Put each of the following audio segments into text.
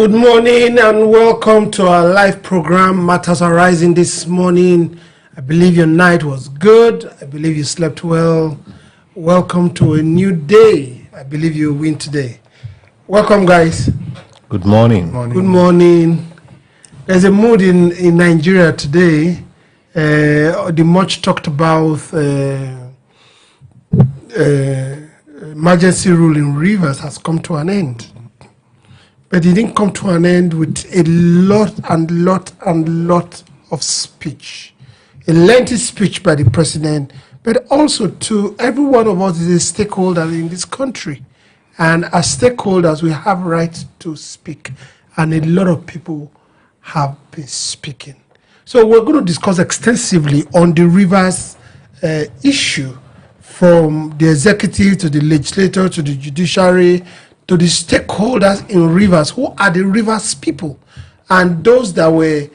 Good morning and welcome to our live program, Matters Arising this morning. I believe your night was good. I believe you slept well. Welcome to a new day. I believe you win today. Welcome, guys. Good morning. Good morning. There's a mood in Nigeria today. The much talked about emergency rule in Rivers has come to an end. But it didn't come to an end with a lot of speech. A lengthy speech by the president, but also to every one of us is a stakeholder in this country. And as stakeholders, we have rights to speak. And a lot of people have been speaking. So we're going to discuss extensively on the Rivers issue, from the executive to the legislature to the judiciary, to the stakeholders in Rivers, who are the Rivers people, and those that were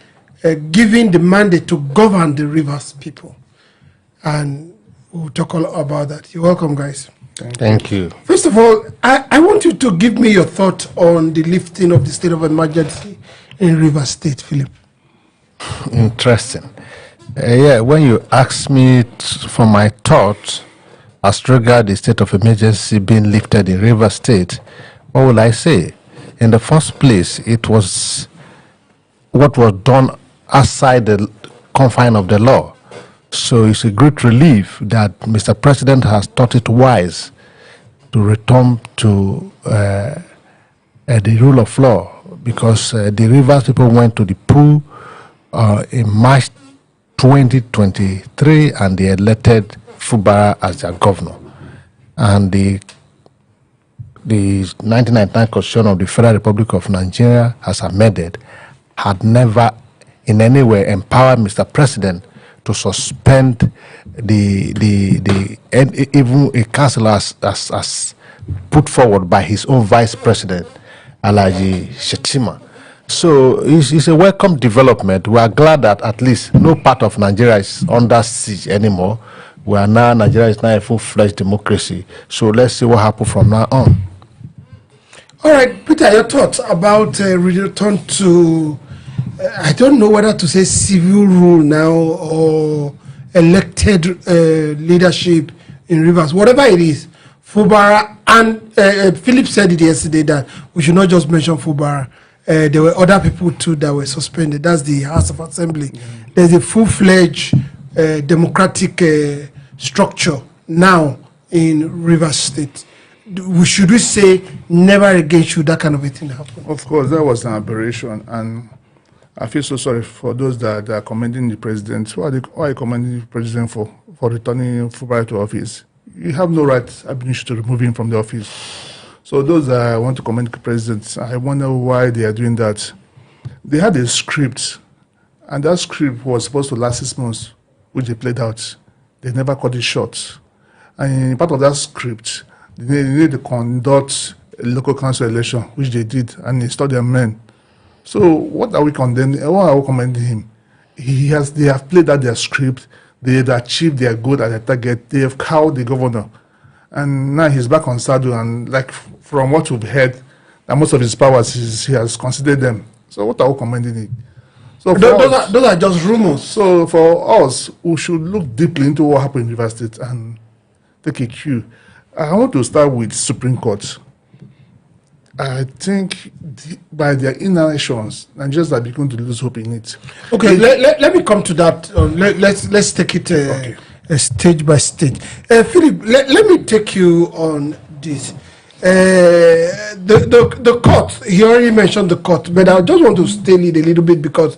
given the mandate to govern the Rivers people. And we'll talk all about that. You're welcome, guys. Thank you. First of all, I want you to give me your thought on the lifting of the state of emergency in Rivers State, Philip. Interesting. Yeah, when you ask me for my thoughts as regards the state of emergency being lifted in Rivers State, what will I say? In the first place, it was what was done outside the confine of the law. So it's a great relief that Mr. President has thought it wise to return to the rule of law, because the Rivers people went to the poll in March 2023 and they elected Fubara as their governor. And the 1999 Constitution of the Federal Republic of Nigeria, as amended, had never in any way empowered Mr. President to suspend even a council as put forward by his own vice president, Alhaji Shetima. So it's a welcome development. We are glad that at least no part of Nigeria is under siege anymore. Nigeria is now a full-fledged democracy. So let's see what happens from now on. All right, Peter, your thoughts about return to, I don't know whether to say civil rule now or elected leadership in Rivers, whatever it is. Fubara, and Philip said it yesterday that we should not just mention Fubara. There were other people too that were suspended. That's the House of Assembly. There's a full-fledged democratic structure now in Rivers State. Should we say never again should that kind of a thing happen? Of course, that was an aberration, and I feel so sorry for those that are commending the president. Why are you commending the president for returning Fulbright to office? You have no right, I believe, to remove him from the office. So those that want to commend the president, I wonder why they are doing that. They had a script, and that script was supposed to last 6 months, which they played out. They never cut it short. And in part of that script, they need to conduct a local council election, which they did, and install their men. So what are we condemning? What are we commending him? They have played out their script. They have achieved their goal at their target. They have cowed the governor, and now he's back on saddle. And like from what we've heard, that most of his powers he has considered them. So what are we commending him? So those are just rumors. So for us, we should look deeply into what happened in Rivers State and take a cue. I want to start with Supreme Court. I think by their inactions, Nigerians are beginning to lose hope in it. Okay, let me come to that. Let's take it stage by stage. Philip, let me take you on this. The court, he already mentioned the court, but I just want to stay it a little bit because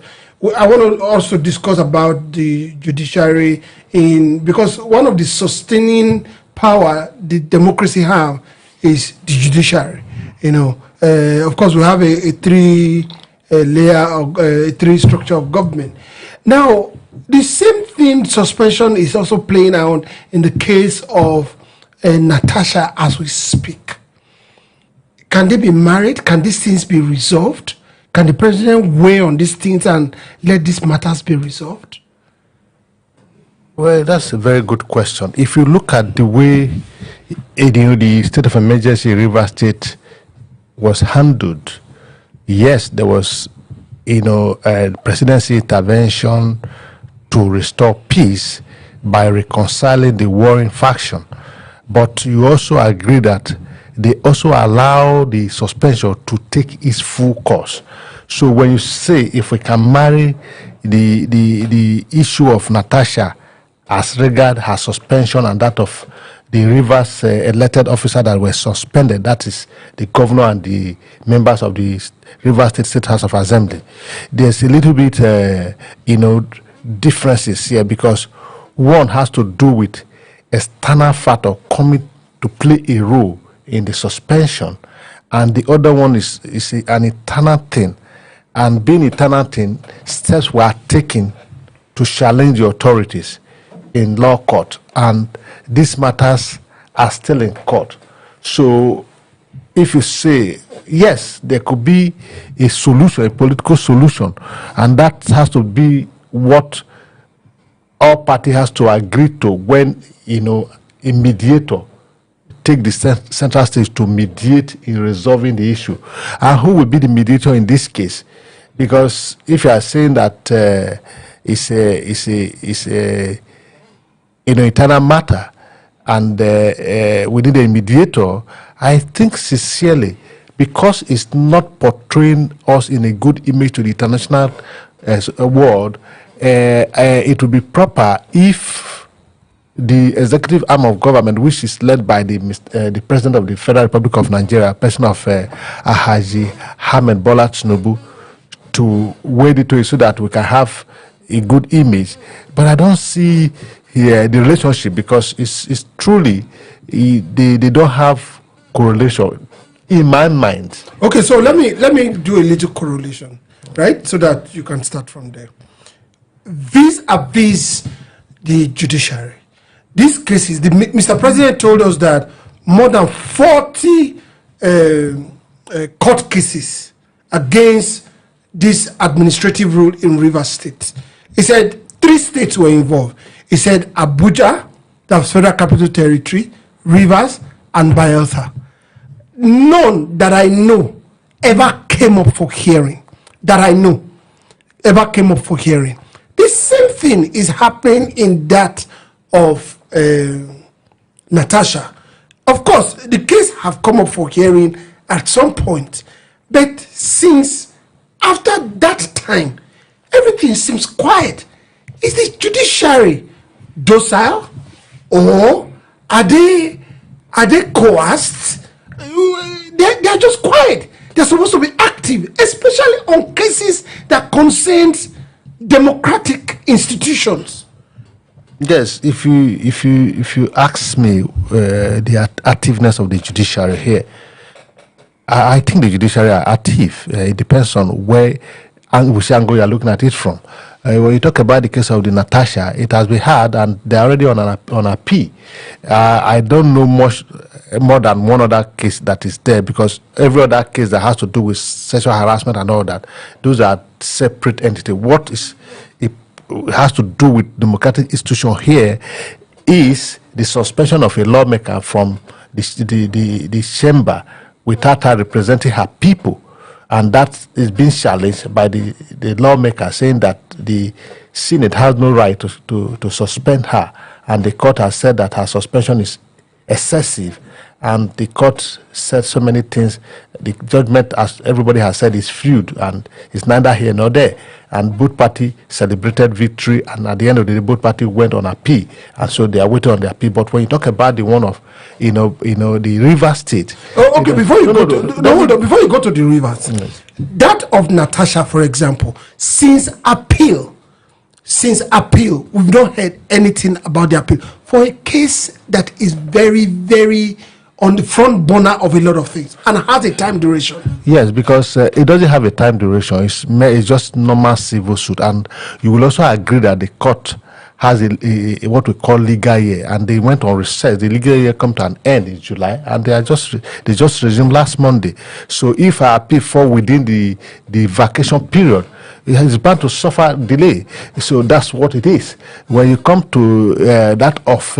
I want to also discuss about the judiciary because one of the sustaining power the democracy have is the judiciary. Of course, we have a three structure of government. Now, the same thing, suspension, is also playing out in the case of Natasha as we speak. Can they be married? Can these things be resolved? Can the president weigh on these things and let these matters be resolved? Well, that's a very good question. If you look at the way the state of emergency in Rivers State was handled, yes, there was, presidency intervention to restore peace by reconciling the warring faction. But you also agree that they also allow the suspension to take its full course. So when you say if we can marry the issue of Natasha as regard her suspension and that of the Rivers elected officer that were suspended, that is the governor and the members of the Rivers State House of Assembly, there's a little bit, differences here, because one has to do with external factor coming to play a role in the suspension, and the other one is an internal thing. And being internal thing, steps were taken to challenge the authorities in law court, and these matters are still in court. So if you say yes, there could be a solution, a political solution, and that has to be what all parties has to agree to when a mediator take the central stage to mediate in resolving the issue. And who will be the mediator in this case? Because if you are saying that it's a internal matter and we need a mediator, I think sincerely, because it's not portraying us in a good image to the international world, it would be proper if the executive arm of government, which is led by the President of the Federal Republic of Nigeria, person of Alhaji Ahmed Bola Tinubu, to wade into it so that we can have a good image. But I don't see here the relationship, because it's truly they don't have correlation in my mind. Okay, so let me do a little correlation, right, so that you can start from there. Vis-a-vis the judiciary, these cases, Mr. President told us that more than 40 court cases against this administrative rule in Rivers State. He said 3 states were involved. He said Abuja, that's Federal Capital Territory, Rivers, and Bayelsa. None that I know ever came up for hearing. The same thing is happening in that of Natasha. Of course, the case have come up for hearing at some point, but since after that time, everything seems quiet. Is the judiciary docile, or are they coerced? They are just quiet. They're supposed to be active, especially on cases that concerns democratic institutions. Yes, if you ask me the activeness of the judiciary here, I think the judiciary are active. It depends on which angle you are looking at it from. When you talk about the case of the Natasha, it has been heard and they're already on appeal. I don't know much more than one other case that is there, because every other case that has to do with sexual harassment and all that, those are separate entities. What it has to do with democratic institution here is the suspension of a lawmaker from the chamber without her representing her people. And that is being challenged by the lawmaker, saying that the Senate has no right to suspend her. And the court has said that her suspension is excessive. And the court said so many things. The judgment, as everybody has said, is fluid and it's neither here nor there. And both parties celebrated victory, and at the end of the day, both parties went on appeal, and so they are waiting on their appeal. But when you talk about the one of, the River State. Oh, okay. Before you go to the Rivers, yes. That of Natasha, for example, since appeal, we've not heard anything about the appeal for a case that is very, very on the front burner of a lot of things and has a time duration. Yes, because it doesn't have a time duration. It's just normal civil suit, and you will also agree that the court has a what we call legal year, and they went on recess. The legal year come to an end in July, and they just resumed last Monday. So if I appeal fall within the vacation period, it is bound to suffer delay. So that's what it is. When you come to that of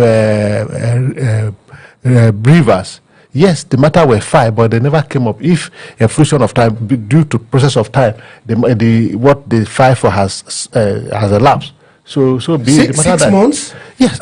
Rivers, yes, the matter were filed, but they never came up. If a fruition of time, due to process of time, what they filed for has elapsed. So be Six months? Yes,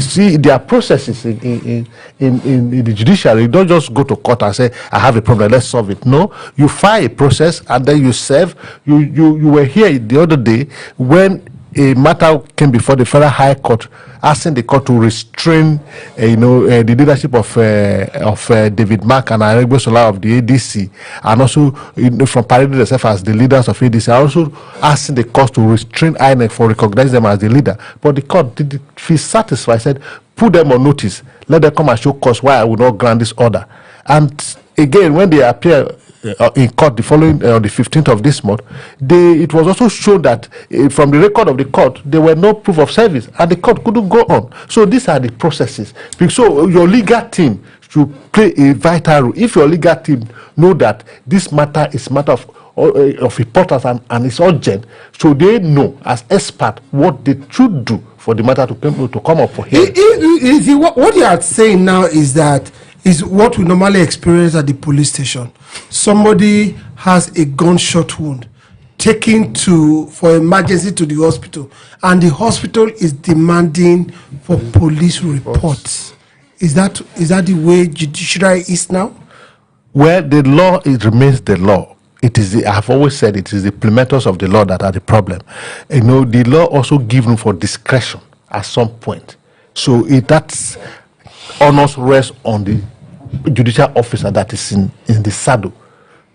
see, there are processes in the judiciary. You don't just go to court and say, I have a problem, let's solve it. No, you file a process and then you serve. You were here the other day when a matter came before the Federal High Court, asking the court to restrain, the leadership of David Mark and Aregbe Sola of the ADC, and also from parading themselves as the leaders of ADC, also asking the court to restrain INEC for recognizing them as the leader. But the court did feel satisfied, said, put them on notice, let them come and show cause why I will not grant this order. And again, when they appear in court the following on the 15th of this month, it was also shown that from the record of the court there were no proof of service and the court couldn't go on. So these are the processes. So your legal team should play a vital role. If your legal team know that this matter is matter of importance and it's urgent, so they know as expert what they should do for the matter to come up for hearing. What you are saying now is what we normally experience at the police station. Somebody has a gunshot wound, taken for emergency to the hospital, and the hospital is demanding for police reports. Is that the way judiciary is now? Well, the law, it remains the law. It is I've always said it is the implementers of the law that are the problem. The law also given for discretion at some point. So that's honors rest on the judicial officer that is in the saddle.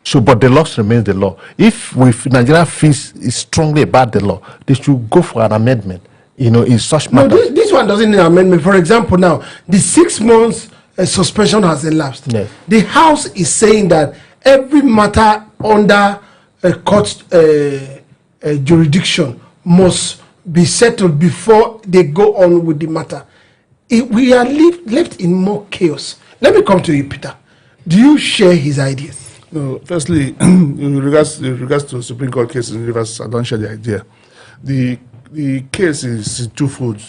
So, but the law remains the law. If Nigeria feels strongly about the law, they should go for an amendment. In such matter. No, this one doesn't need an amendment. For example, now the 6 months suspension has elapsed. Yes. The House is saying that every matter under a court jurisdiction must be settled before they go on with the matter. We are left in more chaos. Let me come to you, Peter. Do you share his ideas? No, firstly, in regards to Supreme Court case in Rivers, I don't share the idea. The case is twofold.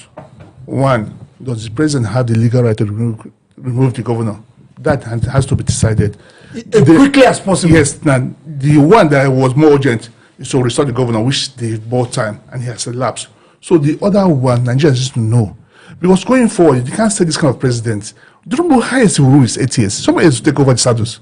One, does the president have the legal right to remove the governor? That has to be decided. Quickly as possible. Yes. Now, the one that was more urgent is to restore the governor, which they bought time, and he has elapsed. So the other one, Nigerians need to know. Because going forward, you can't say this kind of president. The highest rule is 8 years. Somebody has to take over the status.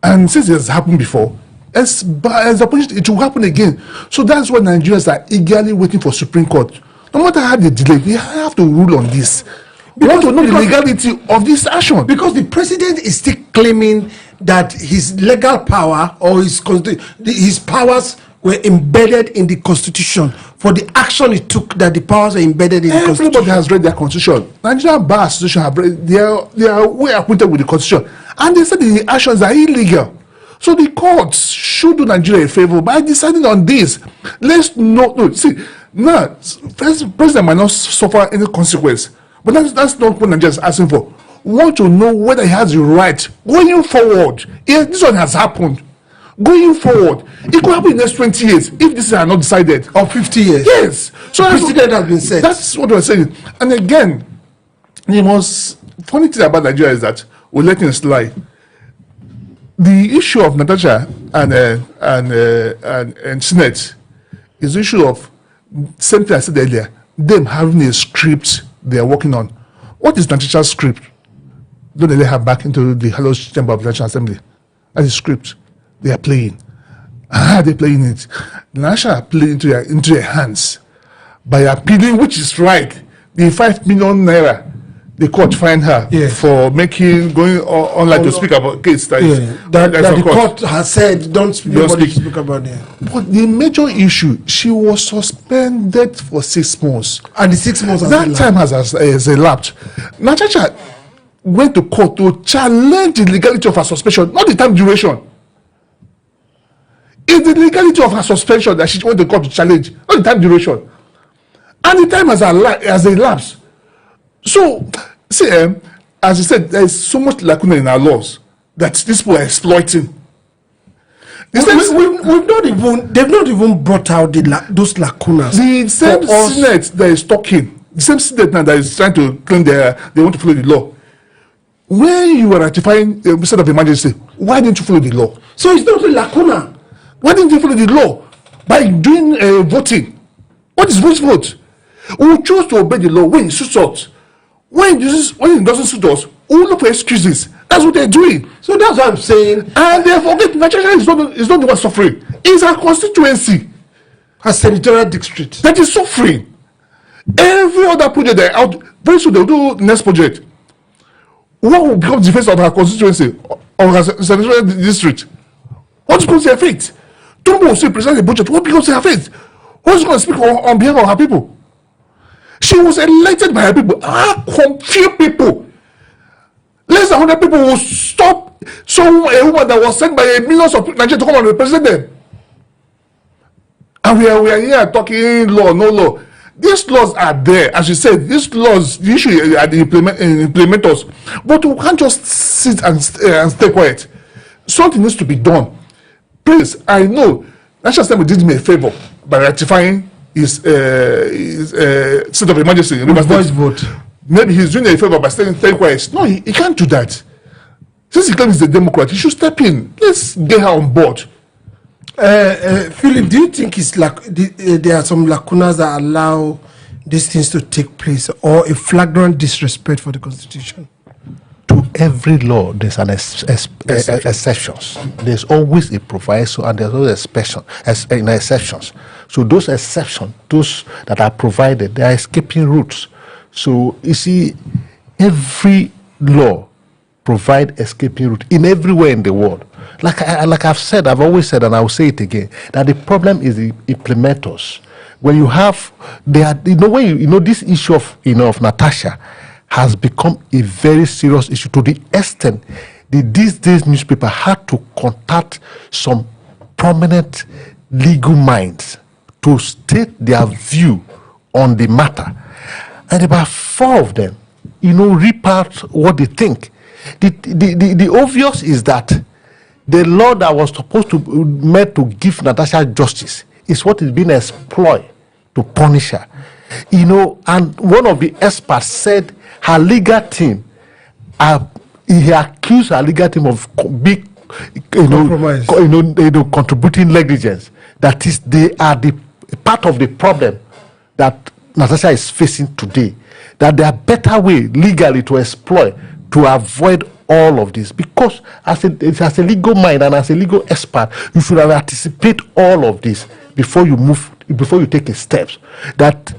And since it has happened before, as the opposition, it will happen again. So that's why Nigerians are eagerly waiting for Supreme Court. No matter how they delay, they have to rule on this. We want to know the legality of this action. Because the president is still claiming that his legal power or his powers were embedded in the constitution. For the action it took, that the powers were embedded in the constitution. Everybody has read their constitution. Nigerian Bar Association have read, they are well acquainted with the constitution. And they said the actions are illegal. So the courts should do Nigeria a favor by deciding on this. Let's no, see, now, president might not suffer any consequence. But that's not what Nigeria is asking for. We want to know whether he has the right going forward. If this one has happened, going forward, it could happen in the next 20 years if this is not decided. Or 50 years. Yes. So the president has been said. That's what we're saying. And again, the most funny thing about Nigeria is that we're letting it slide. The issue of Natasha and Senate is the issue of same thing I said earlier, them having a script they are working on. What is Natasha's script? Don't they have back into the Hello Chamber of National Assembly? That's the script they are playing. How are they playing it? The Natasha are playing into their hands by appealing, which is right. The 5 million naira the court fined her for going online to speak about case that the court has said don't speak about it. But the major issue, she was suspended for 6 months. And the 6 months time has elapsed. Natasha went to court to challenge the legality of her suspension, not the time duration. It's the legality of her suspension that she went to court to challenge, not the time duration. And the time has elapsed. So, see, as I said, there is so much lacuna in our laws that these people are exploiting. They've not even brought out those lacunas. The same Senate that is talking, the same Senate now that is trying to claim they want to follow the law. when you were ratifying a state of emergency, why didn't you follow the law? So it's not a lacuna. Why didn't you follow the law by doing voting? What is which vote? We choose to obey the law when it suits us. When it doesn't suit us, we will look for excuses. That's what they're doing. So that's what I'm saying. And they forget Nigeria is not the one suffering. It's our constituency, A senatorial district. that is suffering. Every other project they're out, very soon they'll do next project. What will become the face of our constituency or our senatorial district? What becomes their fate? Tinubu will still present the budget. What becomes their fate? Who's going to speak on behalf of her people? She was elected by her people. How confused people. Less than 100 people will stop a woman that was sent by millions of Nigerians to come and represent them. And we are here talking law, no law. These laws are there, as you said. These laws, the issue are the implementers. But we can't just sit and stay quiet. Something needs to be done. Please, I know National Assembly did me a favor by ratifying his state of emergency in Rivers Voice State. vote. Maybe he's doing a favor by staying quiet. No, he can't do that. Since he claims he's a Democrat, he should step in. Let's get her on board. Philip, do you think it's like there are some lacunas that allow these things to take place, or a flagrant disrespect for the Constitution? To every law, there's an exceptions. There's always a proviso and there's always exceptions. So those exceptions, those that are provided, they are escaping routes. So you see, every law provide escaping route in everywhere in the world. Like I've said, I've always said, and I will say it again, that the problem is the implementers. When you have, this issue of Natasha has become a very serious issue to the extent that these days newspaper had to contact some prominent legal minds to state their view on the matter. And about 4 of them, rip out what they think. The obvious is that the law that was supposed to meant to give Natasha justice is what is being exploited to punish her. And one of the experts said her legal team, he accused her legal team of big, contributing negligence. That is, they are the part of the problem that Natasha is facing today. That there are better way legally to exploit to avoid all of this, because as a legal mind and as a legal expert, you should have anticipated all of this before you take a steps. That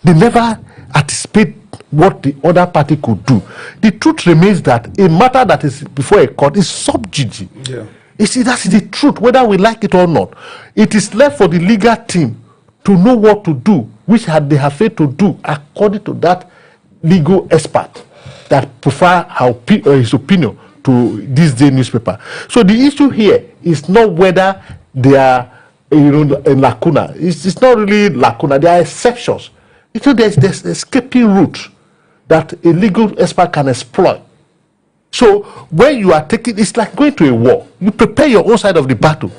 they never anticipate what the other party could do. The truth remains that a matter that is before a court is sub judice. Yeah. You see, that's the truth, whether we like it or not. It is left for the legal team to know what to do, which they have failed to do according to that legal expert that prefer his opinion to this day newspaper. So the issue here is not whether they are a lacuna. It's not really lacuna. There are exceptions. There's escaping route that a legal expert can exploit. So when you are taking, it's like going to a war. You prepare your own side of the battle.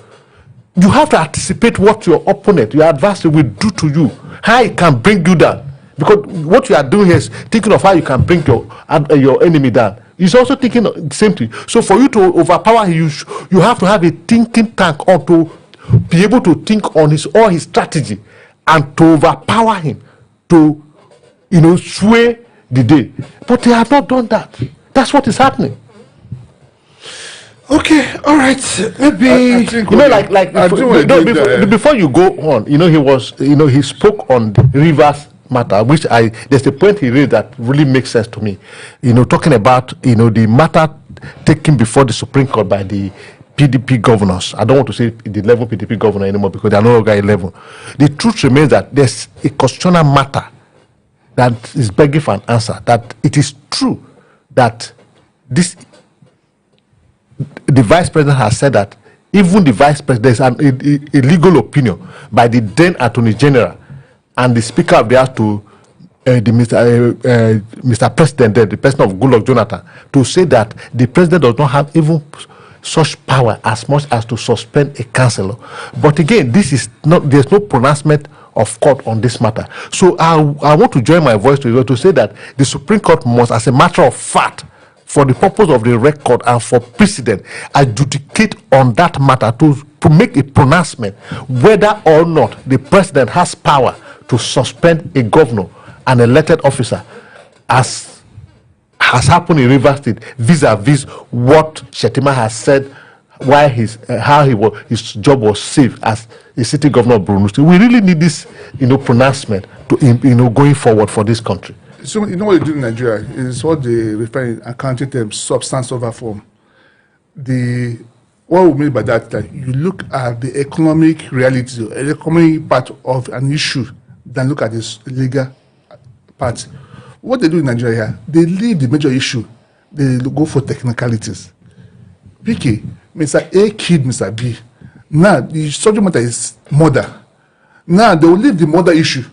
You have to anticipate what your opponent, your adversary will do to you, how it can bring you down. Because what you are doing here is thinking of how you can bring your enemy down. He's also thinking the same thing. So for you to overpower him, you have to have a thinking tank, or to be able to think on all his strategy, and to overpower him, to sway the day. But they have not done that. That's what is happening. Okay, all right. Maybe before you go on, he spoke on the Rivers matter, which there's a point he raised that really makes sense to me. Talking about the matter taken before the Supreme Court by the PDP governors. I don't want to say the 11 PDP governor anymore because they are no longer 11. The truth remains that there's a constitutional matter that is begging for an answer. That it is true that the vice president has said that even the vice president, there's a legal opinion by the then Attorney General and the Speaker of the House to Mr. President, the president of Goodluck Jonathan, to say that the president does not have even such power as much as to suspend a councillor. But again, there's no pronouncement of court on this matter. So I want to join my voice to say that the Supreme Court must, as a matter of fact, for the purpose of the record and for precedent, adjudicate on that matter to make a pronouncement whether or not the president has power to suspend a governor, an elected officer, as has happened in Rivers State, vis-a-vis what Shetima has said, why his job was saved as a city governor of Borno State. We really need this, pronouncement to, going forward for this country. So you know what you do in Nigeria is what they refer in accounting terms substance over form. What we mean by that you look at the economic reality, the economic part of an issue, than look at this legal part. What they do in Nigeria, they leave the major issue, they go for technicalities. PK, Mr. A killed Mr. B. Now the subject matter is murder. Now they will leave the murder issue.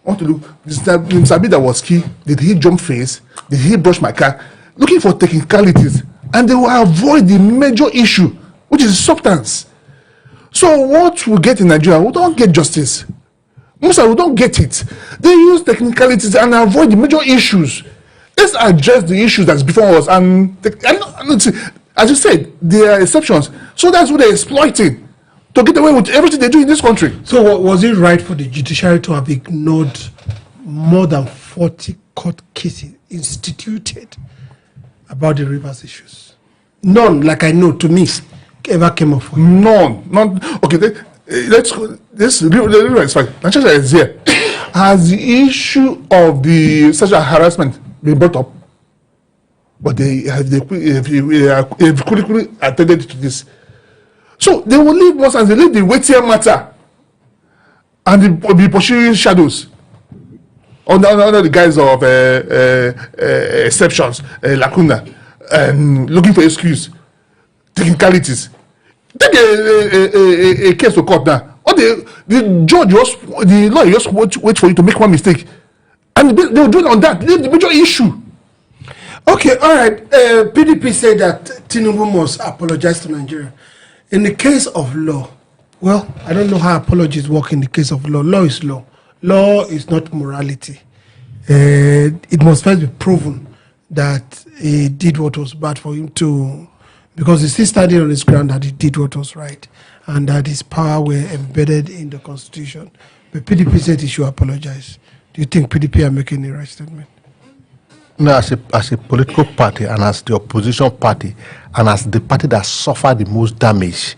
I want to look, Mr. B that was killed, did he jump fence? Did he brush my car? Looking for technicalities, and they will avoid the major issue, which is substance. So what we get in Nigeria, we don't get justice. Most of we don't get it. They use technicalities and avoid the major issues. Let's address the issues that's before us. And as you said, there are exceptions. So that's what they're exploiting to get away with everything they do in this country. So was it right for the judiciary to have ignored more than 40 court cases instituted about the Rivers issues? None, like I know, to me, ever came up for you. None. Okay, let's go. This is fine. Nigeria is here. Has the issue of the sexual harassment been brought up? But they quickly attended to this. So they will leave once and they leave the weightier matter and they will be pursuing shadows under the guise of exceptions, lacuna, looking for excuse, technicalities. Take a case to court now. Or the judge the lawyer just wait for you to make one mistake, and they will do it on that. Leave the major issue. Okay, all right. PDP said that Tinubu must apologize to Nigeria. In the case of law, well, I don't know how apologies work in the case of law. Law is law. Law is not morality. It must first be proven that he did what was bad for him to, because he's still standing on his ground that he did what was right and that his power were embedded in the constitution. But PDP said he should apologize. Do you think PDP are making the right statement? No, as a political party and as the opposition party and as the party that suffered the most damage,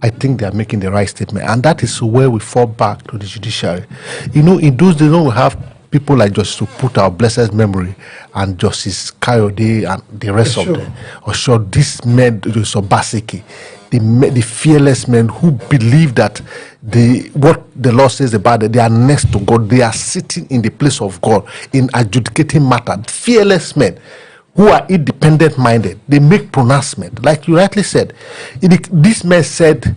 I think they are making the right statement. And that is where we fall back to the judiciary. In those days when we have people like Justice Oputa, blessed memory, and Justice Kayode and the rest of them, or sure, this men, Justice Obaseki, the fearless men who believe that what the law says about it, they are next to God, they are sitting in the place of God in adjudicating matter. Fearless men who are independent minded, they make pronouncement. Like you rightly said, this man said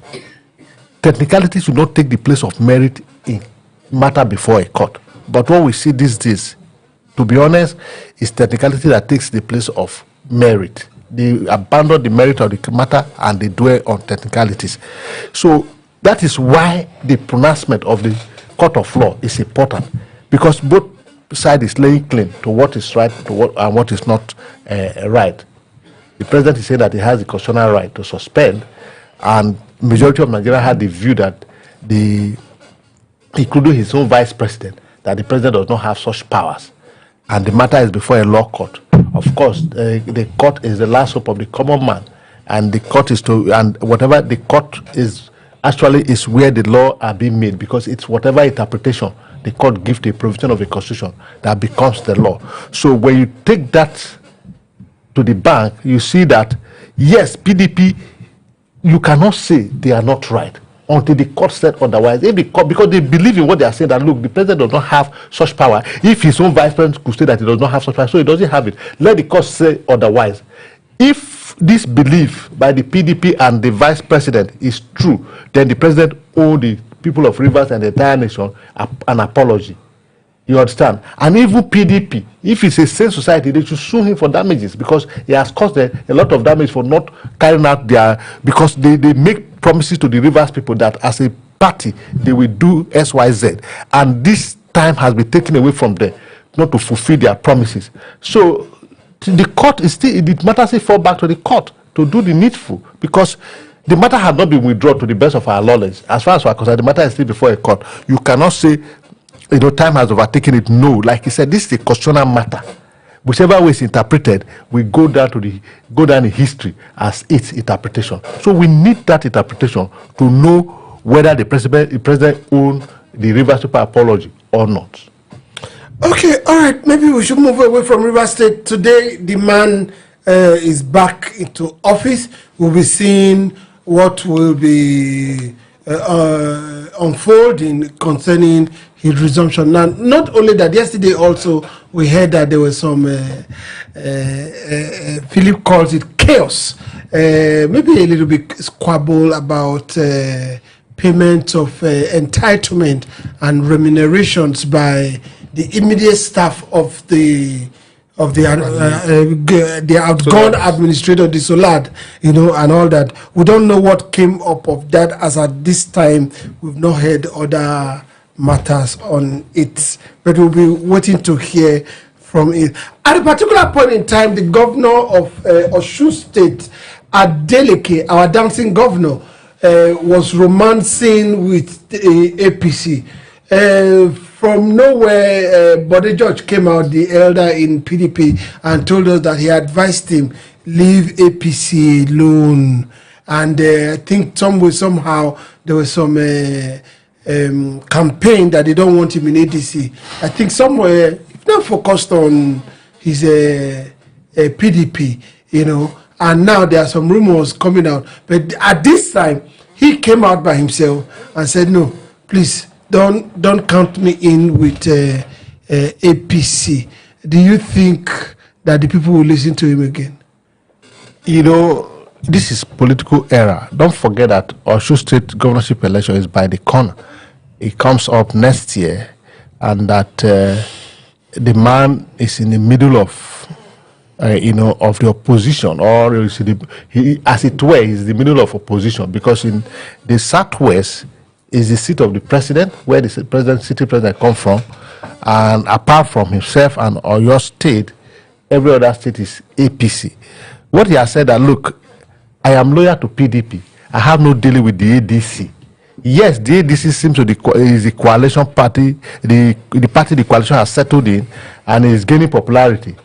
technicality should not take the place of merit in matter before a court. But what we see these days, to be honest, is technicality that takes the place of merit. They abandon the merit of the matter and they dwell on technicalities. So that is why the pronouncement of the court of law is important, because both sides is laying claim to what is right and what is not right. The president is saying that he has the constitutional right to suspend, and majority of Nigeria had the view that including his own vice president, that the president does not have such powers, and the matter is before a law court. Of course, the court is the last hope of the common man, and the court is and whatever the court is actually is where the law are being made, because it's whatever interpretation the court gives the provision of the constitution that becomes the law. So when you take that to the bank, you see that yes, PDP, you cannot say they are not right until the court said otherwise. If the court, because they believe in what they are saying, that look, the president does not have such power. If his own vice president could say that he does not have such power, so he doesn't have it, let the court say otherwise. If this belief by the PDP and the vice president is true, then the president owes the people of Rivers and the entire nation an apology. You understand? And even PDP, if it's a sane society, they should sue him for damages, because he has caused a lot of damage for not carrying out because they make promises to the Rivers people that as a party they will do XYZ, and this time has been taken away from them not to fulfill their promises. So the court is still, the matter still fall back to the court to do the needful, because the matter had not been withdrawn to the best of our knowledge. As far as we're concerned, the matter is still before a court. You cannot say, time has overtaken it. No, like he said, this is a constitutional matter. Whichever way it's interpreted, we go down in history as its interpretation. So we need that interpretation to know whether the president owned the Rivers State apology or not. Okay, all right. Maybe we should move away from Rivers State. Today, the man is back into office. We'll be seeing what will be unfolding concerning his resumption. Now, not only that, yesterday also we heard that there was some, Philip calls it chaos, maybe a little bit squabble about payment of entitlement and remunerations by the immediate staff of the outgone administrator, the Solad, and all that. We don't know what came up of that, as at this time we've not heard other matters on it, but we'll be waiting to hear from it. At a particular point in time, the governor of Osun State, Adeleke, our dancing governor, was romancing with the APC. From nowhere, Bode George came out, the elder in PDP, and told us that he advised him, leave APC alone. And I think somehow there was some campaign that they don't want him in ADC. I think somewhere, if not focused on his PDP, and now there are some rumors coming out. But at this time, he came out by himself and said, no, please, don't count me in with APC. Do you think that the people will listen to him again? This is political era. Don't forget that Osun State governorship election is by the corner. It comes up next year, and that the man is in the middle of, of the opposition, or as it were, he's in the middle of opposition, because in the Southwest is the seat of the president, where the city president come from, and apart from himself and Oyo State, every other state is APC. What he has said that, look, I am loyal to PDP. I have no dealing with the ADC. Yes, the ADC seems to be is the coalition party, the party the coalition has settled in, and is gaining popularity.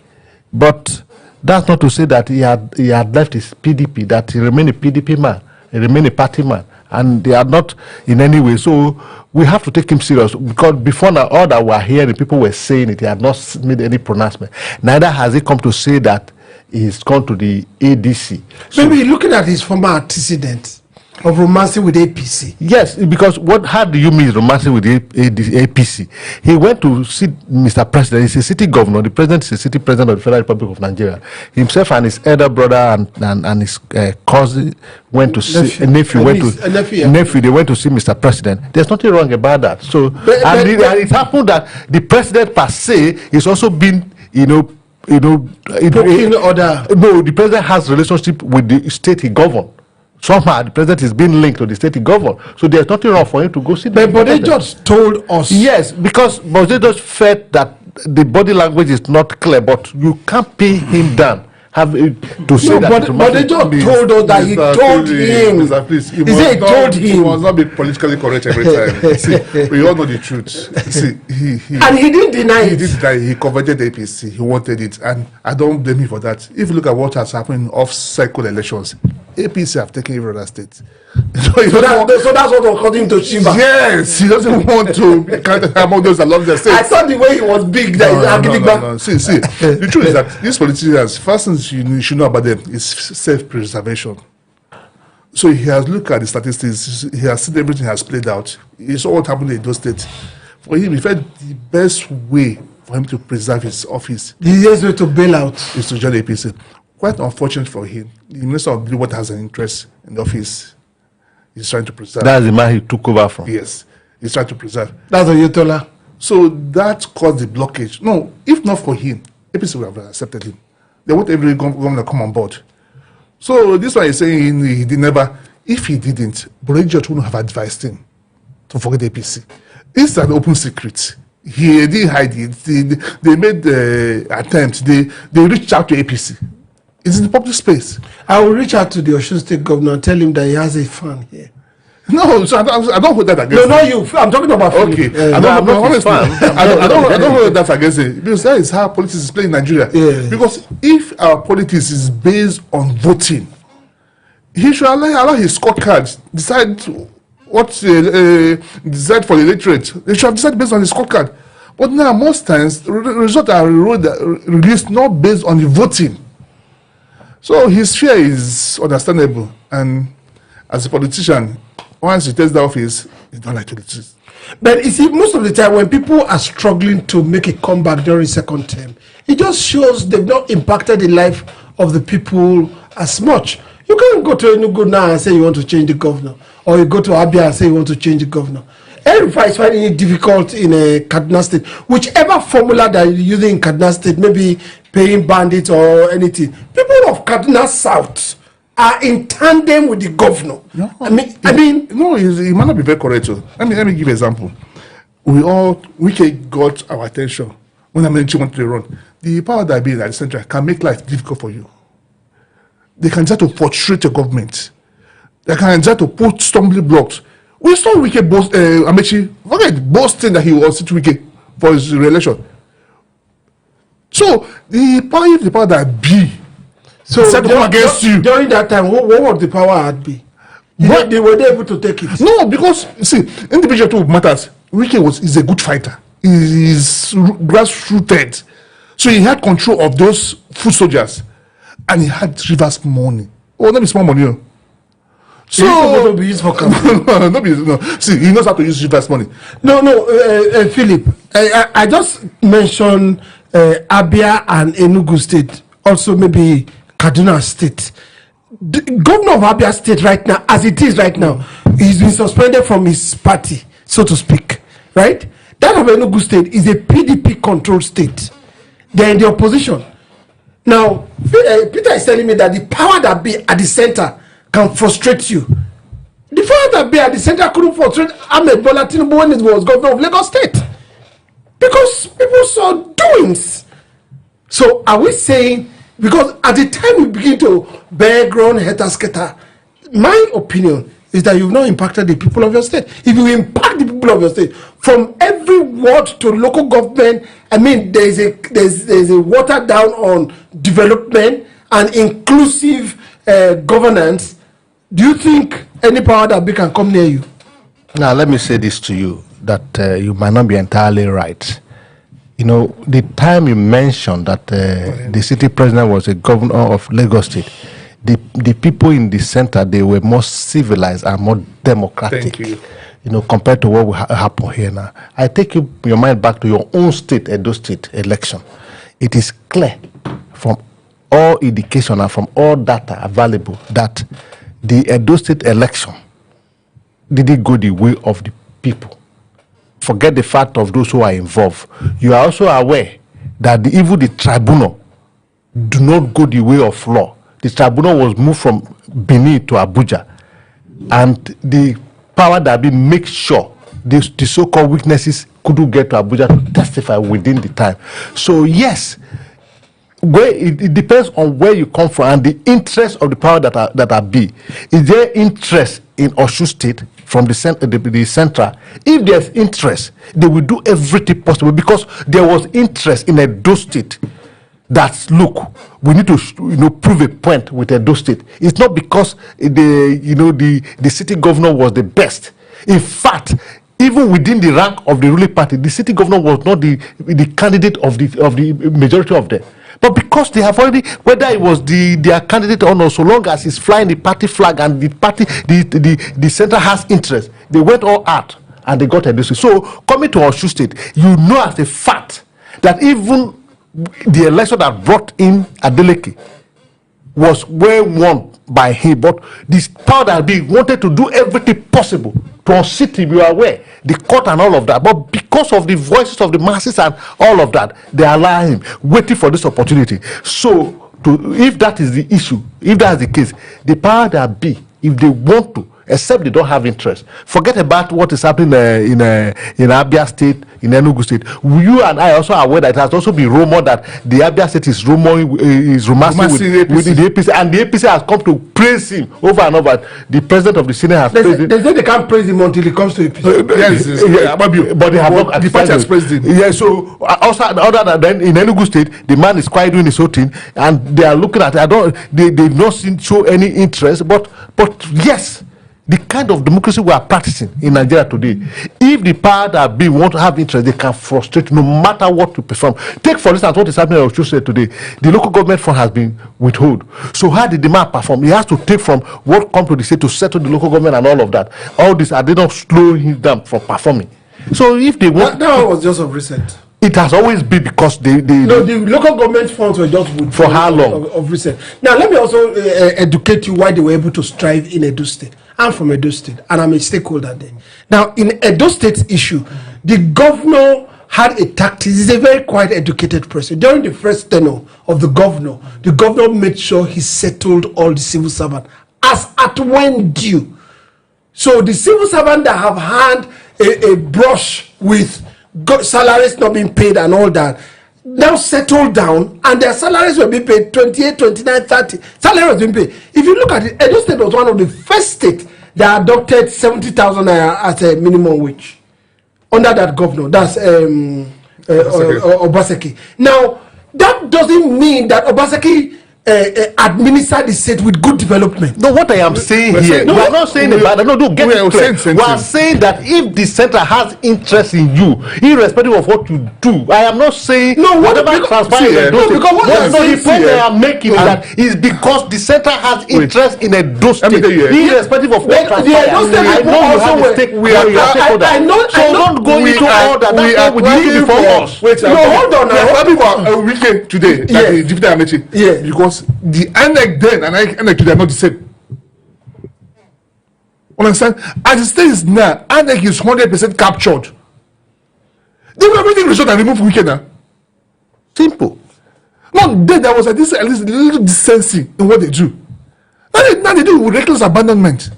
But that's not to say that he had left his PDP, that he remained a PDP man, he remained a party man, and they are not in any way. So we have to take him serious, because before now, all that we're hearing, people were saying it, he had not made any pronouncement. Neither has he come to say that he's gone to the ADC. Maybe looking at his former antecedent of romancing with APC. Yes, because how do you mean romancing with the APC? He went to see Mr. President. He's a city governor. The president is a city president of the Federal Republic of Nigeria. Himself and his elder brother and his cousin went to see nephew. They went to see Mr. President. There's nothing wrong about that. So, and it happened that the president per se is also been, no, the president has relationship with the state he governs. Somehow the president is being linked to the state he governs. So there's nothing wrong for him to go see. But they just told us. Yes, because they just felt that the body language is not clear, but you can't pin him down. But they just told us that he told him. Mr. Please, he must not be politically correct every time. See, we all know the truth. See, and he didn't deny it. He did deny it. He coveted the APC. He wanted it, and I don't blame him for that. If you look at what has happened in off-cycle elections, APC have taken every other state. So that's what according to Shiva. Yes, he doesn't want to be counted among those that love their state. I thought the way he was big that no. See, the truth is that these politicians, first thing you should know about them is self-preservation. So he has looked at the statistics, he has seen everything has played out. He saw what happened in those states. For him, he felt the best way for him to preserve his office, the easiest way to bail out, is to join the APC. Quite unfortunate for him. The Minister of What has an interest in the office. He's trying to preserve. That's the man he took over from. Yes, he's trying to preserve. That's Oyetola. So that caused the blockage. No, if not for him, APC would have accepted him. They want every government to come on board. So this one is saying he did never. If he didn't, Bode George wouldn't have advised him to forget APC. It's an open secret. He didn't hide it. They made attempts. They reached out to APC. It's in the public space. I will reach out to the Osun State governor and tell him that he has a fan here. No, so I don't hold that against No, him. not you. I'm talking about Okay, Philip. I don't hold that. that against it because that is how politics is played in Nigeria. Yeah. Because if our politics is based on voting, he should allow his scorecard decide what decide for the electorate. They should have decided based on the scorecard. But now most times results are released not based on the voting. So his fear is understandable, and as a politician, once he takes the office, he don't like to lose. But you see, most of the time when people are struggling to make a comeback during second term, it just shows they've not impacted the life of the people as much. You can't go to Enugu now and say you want to change the governor, or you go to Abia and say you want to change the governor. Everybody is finding it difficult in a Kaduna State. Whichever formula that you're using in Kaduna State, maybe paying bandits or anything, people of Kaduna South are in tandem with the governor. No, I mean, no, he might not be very correct. Let me give an example. We got our attention when Amenchi wanted to run. The power that be at the center can make life difficult for you. They can try to frustrate your government. They can try to put stumbling blocks. We saw Wike boast, Amechi, forget boasting that he was Wike for his re-election. So the power that be, so to come against you during that time, what would the power had be? They were able to take it. No, because see, individual too matters. Wike is a good fighter. He is grassrooted, so he had control of those foot soldiers, and he had reverse money. Oh, not be small money. So to be used for campaign. no. See, he knows how to use reverse money. No, Philip. I just mentioned Abia and Enugu State, also maybe Kaduna State. The governor of Abia State right now, as it is right now, he's been suspended from his party, so to speak. Right? That of Enugu State is a PDP-controlled state. They're in the opposition. Now, Peter is telling me that the power that be at the center can frustrate you. The power that be at the center couldn't frustrate Ahmed Bola Tinubu when he was governor of Lagos State, because people saw doings. So are we saying, because at the time we begin to bear ground heta-sketa, my opinion is that you've not impacted the people of your state. If you impact the people of your state, from every ward to local government, I mean, there's a water down on development and inclusive governance. Do you think any power that big can come near you? Now, let me say this to you, that you might not be entirely right. You know, the time you mentioned that the city president was a governor of Lagos State, the people in the center, they were more civilized and more democratic. Thank you. You know, compared to what will happen here now. I take your mind back to your own state, Edo State election. It is clear from all indication and from all data available that the Edo State election didn't go the way of the people. Forget the fact of those who are involved. You are also aware that even the tribunal do not go the way of law. The tribunal was moved from Benin to Abuja, and the power that be make sure the so-called witnesses couldn't get to Abuja to testify within the time. So yes, where it depends on where you come from and the interest of the power that are be. Is there interest in Osun State from the central? If there's interest, they will do everything possible, because there was interest in Edo State. That's, look, we need to prove a point with Edo State. It's not because the city governor was the best. In fact, even within the rank of the ruling party, the city governor was not the candidate of the majority of them. But because they have already, whether it was their candidate or not, so long as he's flying the party flag and the center has interest, they went all out and they got Edo State. So coming to Osun State, you know as a fact that even the election that brought in Adeleke was well won by him, but this power that be wanted to do everything possible to unseat him. You are aware, the court and all of that, but because of the voices of the masses and all of that, they allow him, waiting for this opportunity. So if that is the issue, if that's the case, the power that be, if they want to except they don't have interest. Forget about what is happening in Abia State, in Enugu State. You and I also are aware that it has also been rumored that the Abia State is romancing with the APC, and the APC has come to praise him over and over. The president of the Senate has praised him. They say they can't praise him until he comes to APC. But they have not. The party has praised him. Yeah, so also other than in Enugu State, the man is quite doing his own thing, and they are looking at it. They've not show any interest, but yes, the kind of democracy we are practicing in Nigeria today, if the power that be want to have interest, they can frustrate no matter what to perform. Take for instance what is happening in Oshun today. The local government fund has been withheld. So how did the man perform? He has to take from what comes to the state to settle the local government and all of that. All this are they not slowing him down from performing. So if they want, that was just of recent. It has always been because the local government funds were just with for how long of recent. Now let me also educate you why they were able to strive in Edo State. I'm from Edo State and I'm a stakeholder there. Now in Edo State's issue, the governor had a tactic. He's a very quite educated person. During the first tenure of the governor made sure he settled all the civil servants as at when due. So the civil servants that have had a brush with salaries not being paid and all that now settled down, and their salaries were being paid 28, 29, 30. Salary was being paid. If you look at it, Edo State was one of the first states that adopted 70,000 naira as a minimum wage under that governor. That's Obaseki. Now that doesn't mean that Obaseki administer the state with good development. No, what I am saying here, we are not saying about no, get it clear. We are saying that if the center has interest in you, irrespective of what you do, I am not saying whatever transpires. The point I am making is that is because the center has interest in a state, irrespective of what transpires. I know you have a stake. I know. So don't go into all that. That's what we did before us. Wait, hold on. We are having a weekend today. The deputy amateur. Yeah, because the INEC then and INEC today are not the same. Understand? As it stands now, INEC is 100% captured. They will everything result and remove weekend now. Simple. No, then there was at least a little decency in what they do. Now they do it with reckless abandonment.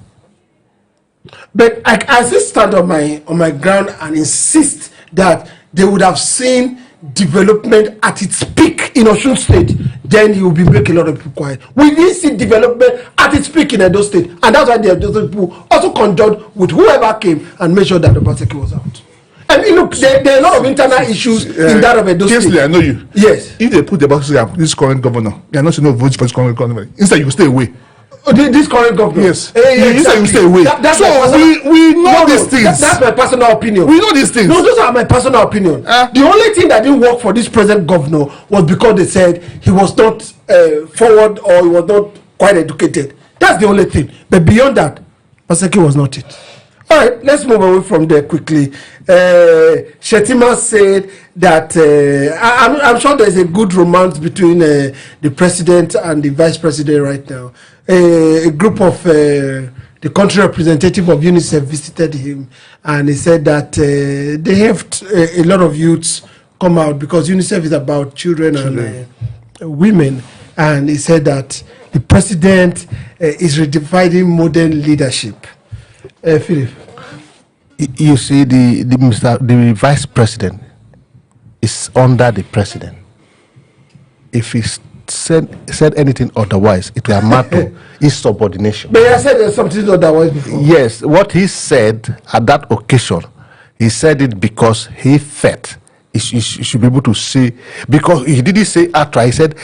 But I still stand on my ground and insist that they would have seen development at its peak in Osun State, then you will be making a lot of people quiet. We didn't see development at its peak in Edo State, and that's why the Edo State people also conjoined with whoever came and made sure that the Obaseki was out. And look, there are a lot of internal issues in that of Edo State. Seriously, I know you. Yes. If they put the Obaseki, this current governor, they are not saying no votes for this current governor. Instead, you will stay away. This current governor. Yes. You stay away. So we know these things. That's my personal opinion. We know these things. No, those are my personal opinion. The only thing that didn't work for this present governor was because they said he was not forward or he was not quite educated. That's the only thing. But beyond that, Obaseki was not it. All right, let's move away from there quickly. Shetima said that I'm sure there's a good romance between the president and the vice president right now. A group of the country representative of UNICEF visited him, and he said that they helped a lot of youths come out because UNICEF is about children and women, and he said that the president is redefining modern leadership. Philip, you see, the vice president is under the president. If he said anything otherwise, it will amount to insubordination. But I said there's something otherwise before. Yes, what he said at that occasion, he said it because he felt he should be able to say, because he didn't say outright. He said,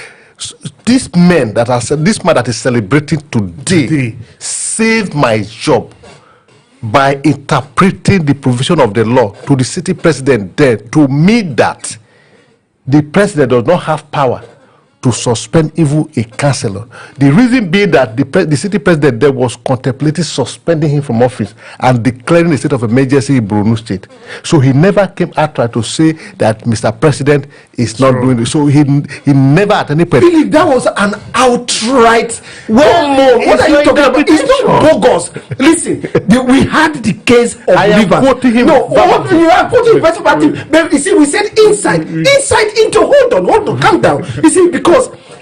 this man that is celebrating today saved my job by interpreting the provision of the law to the city president there to mean that the president does not have power to suspend even a councillor. The reason being that the city president there was contemplating suspending him from office and declaring a state of emergency in Borno State. So he never came out to say that Mr. President is not doing it. So he never at any point. Really, that was an outright. Well, what are you talking about? It's not bogus. Listen, we had the case of I River. am quoting him. No, you are quoting verse about him. But you see, we said inside into. Hold on, calm down. You see, because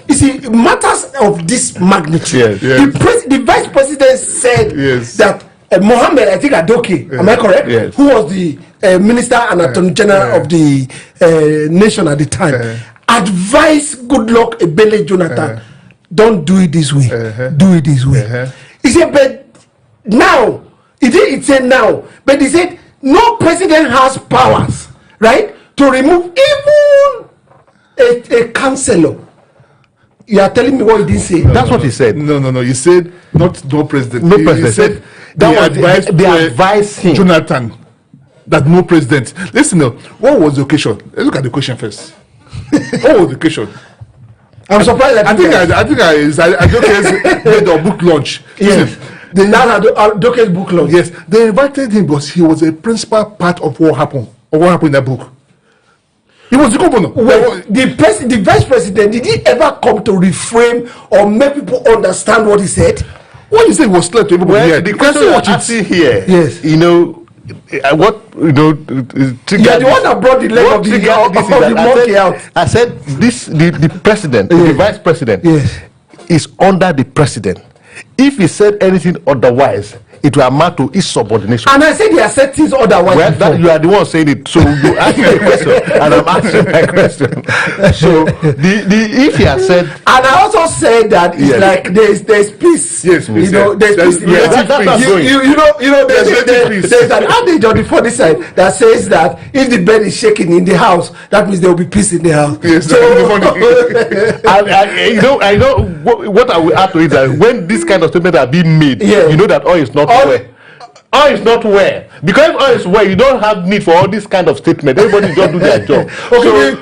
you see matters of this magnitude. Yes. The vice president said that Mohammed, I think Adoke, am I correct? Yes. Who was the Minister and Attorney General of the nation at the time, advised Goodluck Ebele Jonathan, don't do it this way, do it this way. He said, but now, he said now, but he said, no president has powers, right, to remove even a councillor. You are telling me what he didn't say? That's what he said. No. He said no president. No He president. said They advised him. Jonathan that no president. Listen, what was the occasion? Let's look at the question first. What was the occasion? I'm surprised. I think Adoke's made a book launch. Yes. They now had Adoke's book launch. Yes, they invited him because he was a principal part of what happened. Of what happened in that book. He was the governor. Well, the vice president, did he ever come to reframe or make people understand what he said? What he said was clear to everybody. Well, the question you're asking here, yes, what you're the one that brought the leg of the monkey out. I said this: the president, the vice president, is under the president. If he said anything otherwise, it will amount to insubordination. And I said he has said things otherwise. Well, that you are the one saying it, so you ask me a question, and I'm answering my question. So if he has said, and I also said that it's like there's peace. Yes, you know, there's peace. There's an adage on the funny side that says that if the bed is shaking in the house, that means there will be peace in the house. Yes, so, I know what I will add to it, that when this kind of statements are being made, you know that oil is not where. Oil is not where. Because if oil is where, you don't have need for all this kind of statement. Everybody just do their job.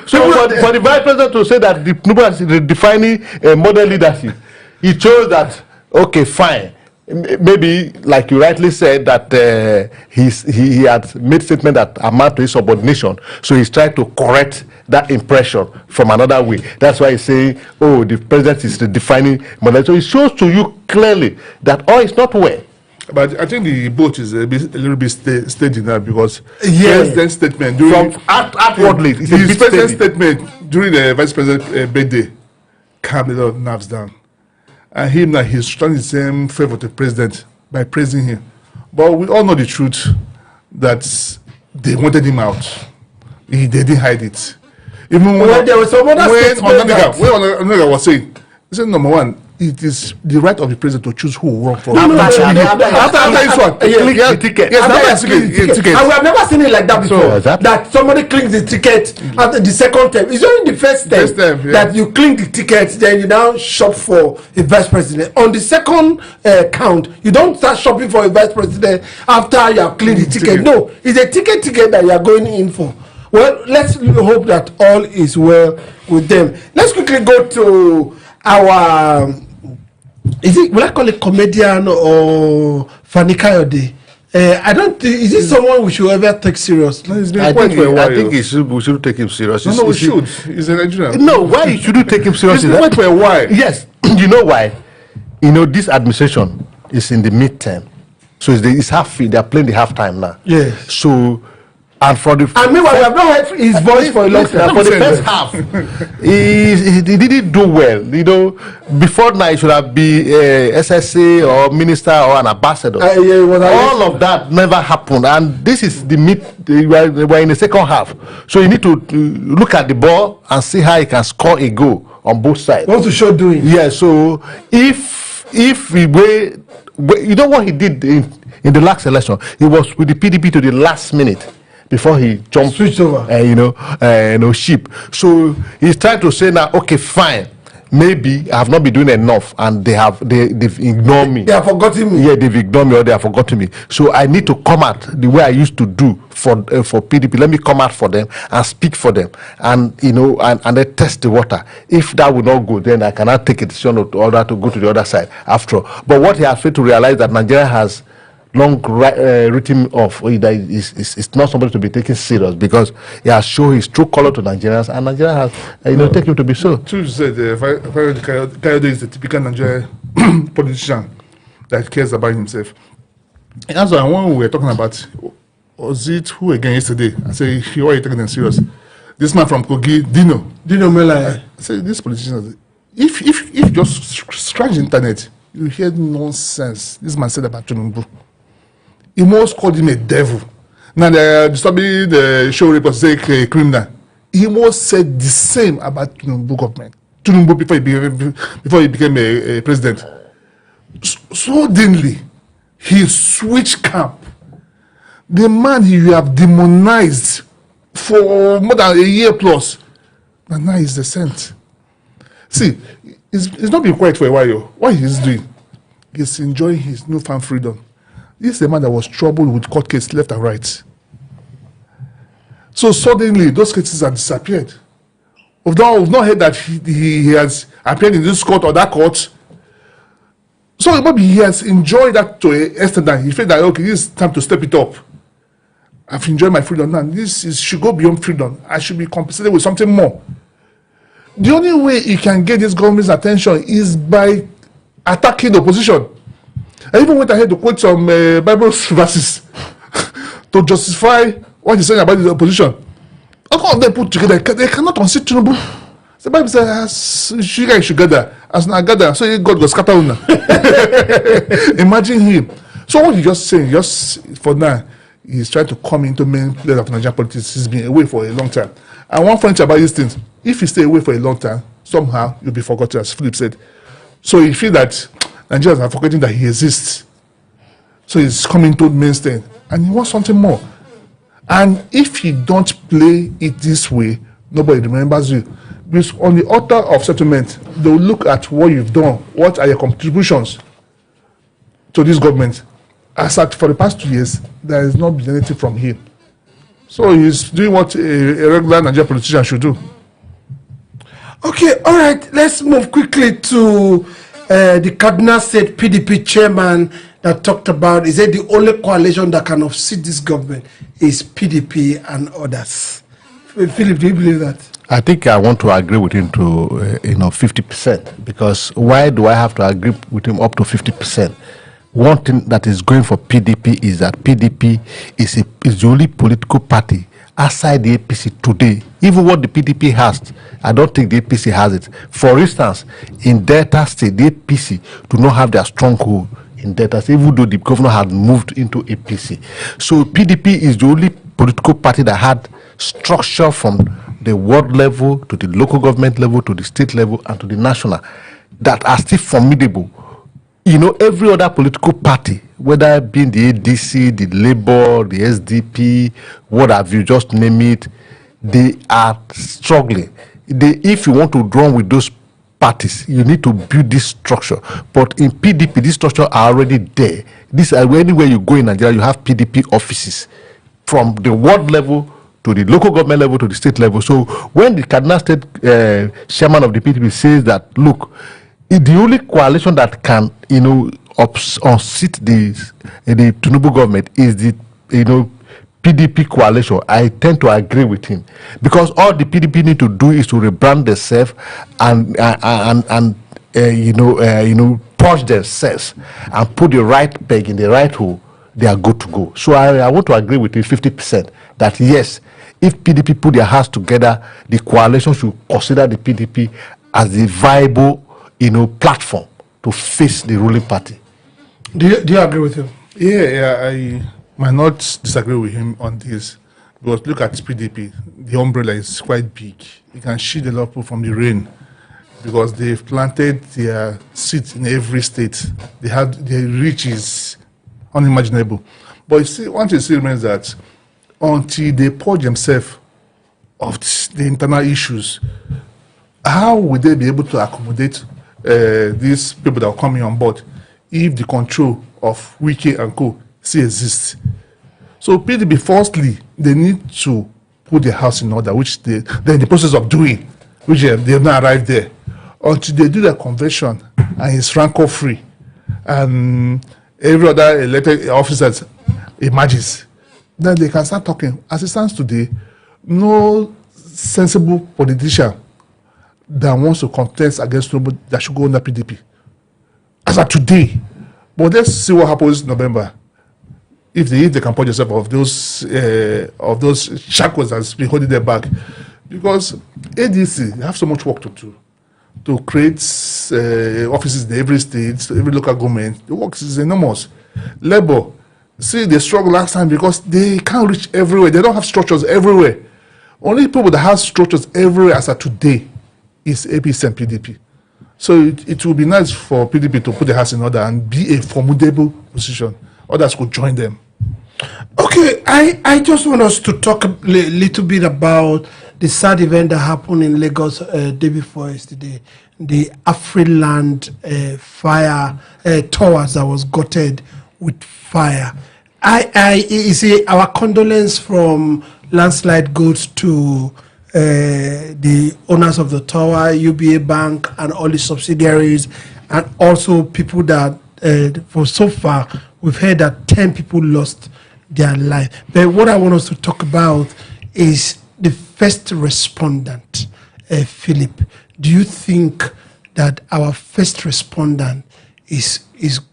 So for the vice president to say that the Tinubu is redefining modern leadership, he chose that, okay, fine. Maybe, like you rightly said, that he had made statement that amount to his subordination. So he's trying to correct that impression from another way. That's why he's saying, oh, the president is redefining modern. So it shows to you clearly that oil is not where. But I think the boat is a little bit staged now, because president's statement during outwardly, his president's statement during the vice president's birthday calmed a lot of nerves down. And him now, he's trying the same favor to the president by praising him. But we all know the truth that they wanted him out. They didn't hide it. Even when there was some other Onanga was saying, he said, number one, it is the right of the president to choose who will run for. After this one, the ticket. Yes, ticket. And we have never seen it like that before. So, that somebody clings the ticket after the second term. It's only the first term that you cling the ticket, then you now shop for a vice president. On the second count, you don't start shopping for a vice president after you have cleaned the ticket. No, it's a ticket that you are going in for. Well, let's hope that all is well with them. Let's quickly go to our, will I call it comedian or Fani Kayode? I don't think, is this someone we should ever take serious? No, I think we should take him serious. No, we should. He's a Nigerian. No, why you shouldn't take him serious? It's been for a while. Yes, you know why? This administration is in the midterm. So it's half, they are playing the halftime now. Yes. So, and for the meanwhile, we have not heard his voice for a long time. For the first half, he didn't do well. Before now, he should have been SSA or minister or an ambassador. All of that never happened, and this is the we're in the second half. So you need to look at the ball and see how he can score a goal on both sides. Want to show doing? Yeah. So if we what he did in the last election, he was with the PDP to the last minute before he switched over, ship. So he's trying to say now, okay, fine, maybe I have not been doing enough, and they've ignored me. They have forgotten me. Yeah, they've ignored me, or they have forgotten me. So I need to come out the way I used to do for PDP. Let me come out for them and speak for them, and and then test the water. If that will not go, then I cannot take a decision in order to go to the other side after all. But what he has failed to realize that Nigeria has long written off, it's not somebody to be taken serious, because he has shown his true color to Nigerians, and Nigeria has taken him to be so. True said, Kayode is the typical Nigerian politician that cares about himself. And that's why when we were talking about, was it who again yesterday? I say, why are you taking them serious? This man from Kogi, Dino Mela. I say, this politician, if just scratch the internet, you hear nonsense this man said about Tinubu. He almost called him a devil. Now the disturbing the show report say a criminal. He almost said the same about Tinubu government. Tinubu before he became a president. Suddenly, he switched camp. The man you have demonized for more than a year plus, and now he's the saint. See, he's not been quiet for a while. What he's doing, he's enjoying his newfound freedom. This is a man that was troubled with court cases left and right. So suddenly, those cases have disappeared. We've not heard that he has appeared in this court or that court. So maybe he has enjoyed that to an extent that he felt that, okay, this is time to step it up. I've enjoyed my freedom now. Should go beyond freedom. I should be compensated with something more. The only way he can get this government's attention is by attacking the opposition. I even went ahead to quote some Bible verses to justify what he's saying about the opposition. All of them put together, they cannot unseat Tinubu. The Bible says, you guys should gather. As now gather, so God will scatter una. Imagine him. So what he just saying, just for now, he's trying to come into main players of Nigerian politics. He's been away for a long time. And one funny thing about these things, if you stay away for a long time, somehow you'll be forgotten, as Philip said. So you feel that Nigerians are forgetting that he exists. So he's coming to mainstream, and he wants something more. And if you don't play it this way, nobody remembers you. Because on the altar of settlement, they will look at what you've done. What are your contributions to this government? As at for the past 2 years, there has not been anything from him. So he's doing what a regular Nigerian politician should do. Okay, all right. Let's move quickly to the Kaduna State PDP chairman that talked about, he said the only coalition that can offset this government is PDP and others. Philip, do you believe that? I think I want to agree with him to 50%, because why do I have to agree with him up to 50%? One thing that is going for PDP is that PDP is the only political party outside the APC today. Even what the PDP has, I don't think the APC has it. For instance, in Delta State, the APC do not have their stronghold in Delta State, even though the governor had moved into APC. So PDP is the only political party that had structure from the ward level to the local government level to the state level and to the national that are still formidable. Every other political party, whether being the ADC, the Labour, the SDP, what have you, just name it, they are struggling. If you want to draw with those parties, you need to build this structure. But in PDP, this structure are already there. Anywhere you go in Nigeria, you have PDP offices from the ward level to the local government level to the state level. So when the Kaduna State chairman of the PDP says that, look, the only coalition that can, unseat the Tinubu government is the, PDP coalition, I tend to agree with him, because all the PDP need to do is to rebrand themselves and purge themselves and put the right peg in the right hole. They are good to go. So I want to agree with you 50% that yes, if PDP put their hearts together, the coalition should consider the PDP as a viable, platform to face the ruling party. Do you agree with him? Yeah, I might not disagree with him on this, because look at PDP. The umbrella is quite big. It can shield a lot of people from the rain, because they've planted their seeds in every state. Their reach is unimaginable. But you see, one thing still remains that until they purge themselves of the internal issues, how will they be able to accommodate these people that are coming on board if the control of Wike and Co. still exists? So PDP, firstly, they need to put their house in order, which they're in the process of doing, which they have not arrived there. Until they do their convention and it's rancor-free, and every other elected officer emerges, then they can start talking. As it stands today, no sensible politician that wants to contest against Tinubu that should go under PDP as of today. But let's see what happens in November. If they can put yourself of those shackles that's been holding them back, because ADC have so much work to do to create offices in every state, every local government. The work is enormous. Labour, See, they struggled last time because they can't reach everywhere. They don't have structures everywhere. Only people that have structures everywhere as of today is APC and PDP. So it will be nice for PDP to put their house in order and be a formidable position. Others could join them. Okay, I just want us to talk a little bit about the sad event that happened in Lagos day before yesterday, the Afriland fire towers that was gutted with fire. You see, our condolence from landslide goes to the owners of the tower, UBA Bank, and all the subsidiaries, and also people that, for so far, we've heard that 10 people lost their life. But what I want us to talk about is the first respondent, Philip. Do you think that our first respondent is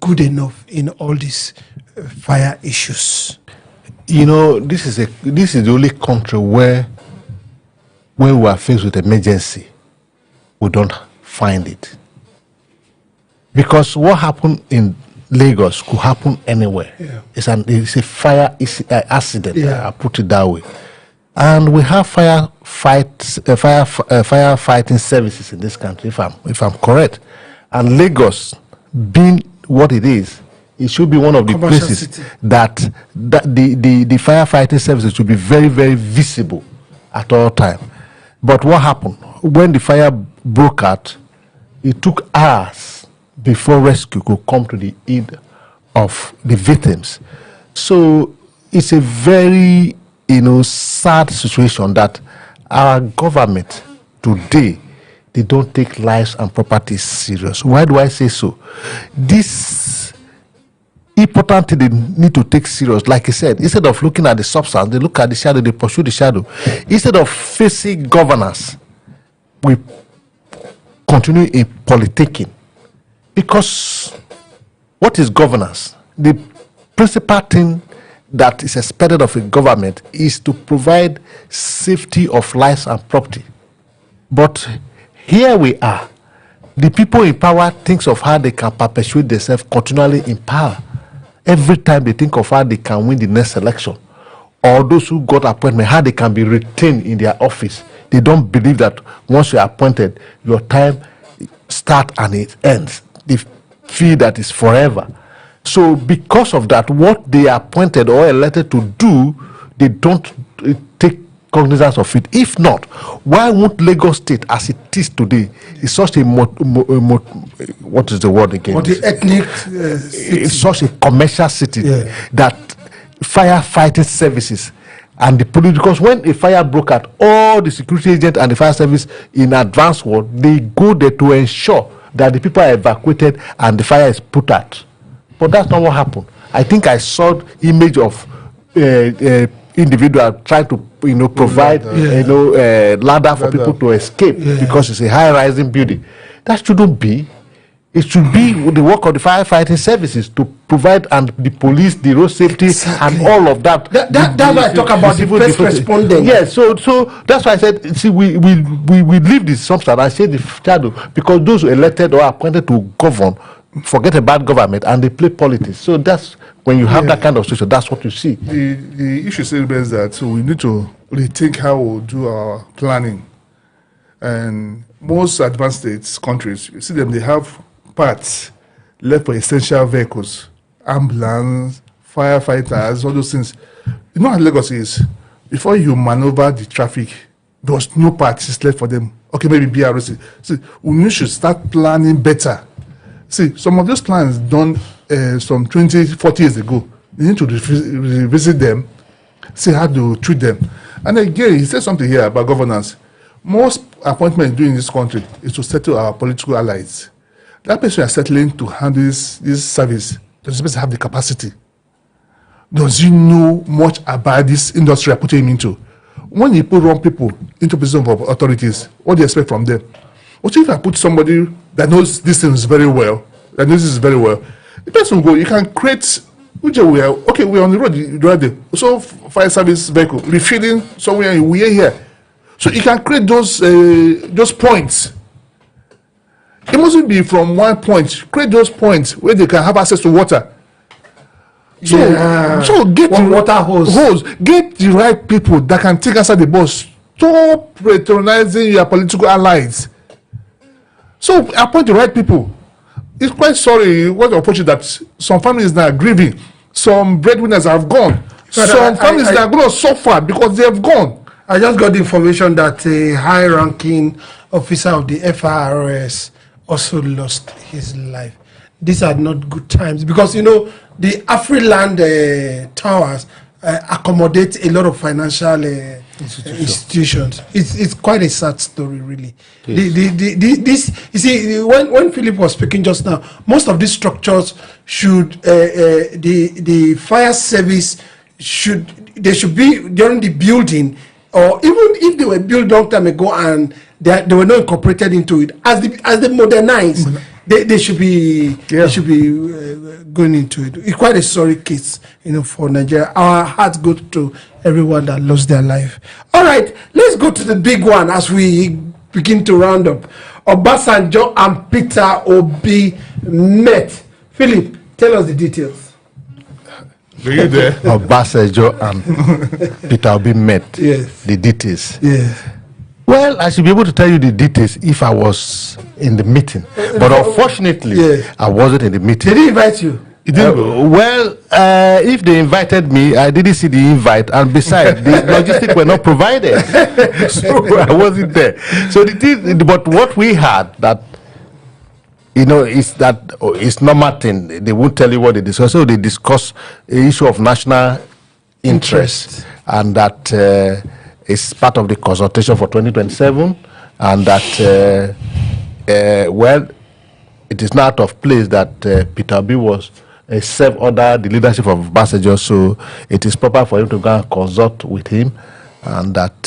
good enough in all these fire issues? You know, this is the only country where when we are faced with emergency, we don't find it. Because what happened in Lagos could happen anywhere. Yeah. It's a fire accident. Yeah. I put it that way. And we have firefighting services in this country, if I'm correct. And Lagos, being what it is, it should be one of the Commercial places city. that the firefighting services should be very, very visible at all time. But what happened when the fire broke out? It took hours before rescue could come to the aid of the victims. So it's a very, sad situation that our government today, they don't take lives and property serious. Why do I say so? This important thing they need to take serious. Like I said, instead of looking at the substance, they look at the shadow, they pursue the shadow. Instead of facing governance, we continue in politicking. Because what is governance? The principal thing that is expected of a government is to provide safety of lives and property. But here we are. The people in power thinks of how they can perpetuate themselves continually in power. Every time they think of how they can win the next election, or those who got appointment, how they can be retained in their office. They don't believe that once you are appointed, your time starts and it ends. They feel that it's forever. So because of that, what they are appointed or elected to do, they don't take cognizance of it. If not, why won't Lagos State, as it is today, is such a what is the word again? Multi-ethnic It's such a commercial city that firefighting services and the police, because when a fire broke out, all the security agents and the fire service in advance world, they go there to ensure that the people are evacuated and the fire is put out. But that's not what happened. I think I saw the image of individual trying to provide ladder for people to escape because it's a high-rising building. That shouldn't be. It should be the work of the firefighting services to provide, and the police, the road safety, and all of that. That's why I talk about the first respondent. Yes, so that's why I said, see, we leave the substance and say the shadow, because those who elected or appointed to govern forget about government and they play politics. So that's when you have that kind of situation, that's what you see. The issue still remains that we need to rethink how we'll do our planning. And most advanced states, countries, you see them, they have parts left for essential vehicles, ambulance, firefighters, all those things. You know how Lagos is? Before you maneuver the traffic, there was no parts left for them. Okay, maybe BRC. See, we should start planning better. See, some of those plans done some 20, 40 years ago, you need to revisit them, see how to treat them. And again, he said something here about governance. Most appointments doing in this country is to settle our political allies. That person you are settling to handle this service, does this person have the capacity? Does he know much about this industry I put him into? When you put wrong people into position of authorities, what do you expect from them? What if I put somebody that knows these things very well, the person will go, you can create, okay, we're on the road, right there. So fire service vehicle, refilling somewhere, we're here. So you can create those points. It mustn't be from one point. Create those points where they can have access to water. So get the water hose. Get the right people that can take us out the bus. Stop patronizing your political allies. So appoint the right people. It's quite sorry what unfortunate that some families now are grieving. Some breadwinners have gone. Some families are going to suffer because they have gone. I just got the information that a high-ranking officer of the FRS also lost his life. These are not good times because, you know, the Afriland towers accommodate a lot of financial institutions. It's quite a sad story, really. Yes. This, you see, when Philip was speaking just now, most of these structures should, the fire service they should be during the building, or even if they were built long time ago and they were not incorporated into it, as they modernize, they should be going into it. It's quite a sorry case, you know, for Nigeria. Our hearts go to everyone that lost their life. All right, let's go to the big one as we begin to round up. Obasanjo and Peter Obi met. Philip, tell us the details. Were you there? Obasanjo and Peter Obi met. Yes. The details. Yes. Well, I should be able to tell you the details if I was in the meeting. But unfortunately, I wasn't in the meeting. Did he invite you? He didn't go. Well, if they invited me, I didn't see the invite. And besides, the logistics were not provided. So I wasn't there. So the thing, but what we had that, you know, is that it's normal thing. They won't tell you what they discuss. So they discuss the issue of national interest. And that is part of the consultation for 2027. And that, well, it is not out of place that Peter Obi was served under the leadership of Obasanjo. So it is proper for him to go and consult with him. And that